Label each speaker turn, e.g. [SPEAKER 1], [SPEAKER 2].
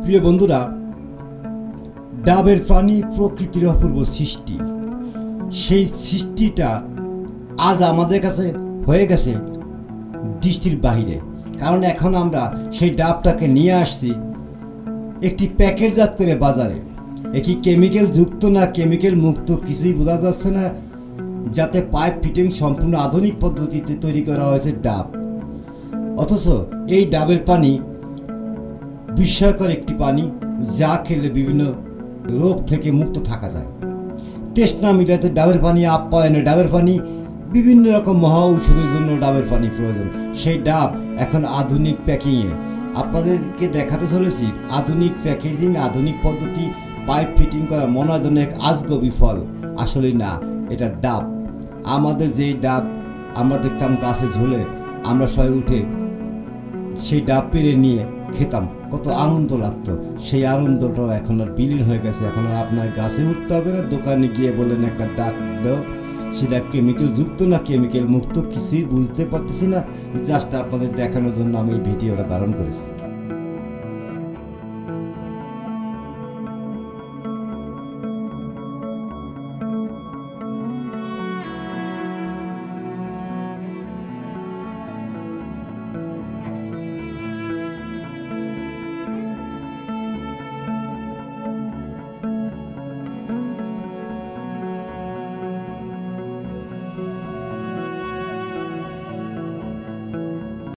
[SPEAKER 1] প্রিয় বন্ধুরা, ডাবের পানি প্রকৃতির অপূর্ব সৃষ্টি। সেই সৃষ্টিটা আজ আমাদের কাছে হয়ে গেছে দৃষ্টির বাহিরে। কারণ এখন আমরা সেই ডাবটাকে নিয়ে আসছি একটি প্যাকেটজাত করে বাজারে। কি কেমিক্যাল যুক্ত না কেমিক্যাল মুক্ত কিছুই বোঝা যাচ্ছে না, যাতে পাইপ ফিটিং সম্পূর্ণ আধুনিক পদ্ধতিতে তৈরি করা হয়েছে ডাব। অথচ এই ডাবের পানি বিস্ময়কর একটি পানি, যা খেলে বিভিন্ন রোগ থেকে মুক্ত থাকা যায়। তৃষ্ণা মিটাতে ডাবের পানি, আপ্যায়নে ডাবের পানি, বিভিন্ন রকম মহা ঔষধের জন্য ডাবের পানি প্রয়োজন। সেই ডাব এখন আধুনিক প্যাকিংয়ে আপনাদেরকে দেখাতে চলেছি। আধুনিক প্যাকেজিং, আধুনিক পদ্ধতি, পাইপ ফিটিং করা মনে হয় যেন এক আজগবি ফল। আসলে না, এটা ডাব। আমাদের যেই ডাব আমরা দেখতাম গাছে ঝুলে, আমরা সবাই উঠে সেই ডাব পেরে নিয়ে খেতাম, কত আনন্দ লাগতো। সেই আনন্দটাও এখন আর বিলীন হয়ে গেছে। এখন আর আপনার গাছে উঠতে হবে না, দোকানে গিয়ে বলেন একটা ডাব দাও, সেটা কেমিক্যাল যুক্ত না কেমিক্যাল মুক্ত কিছুই বুঝতে পারতেছি না। জাস্ট আপনাদের দেখানোর জন্য আমি এই ভিডিওটা ধারণ করেছি।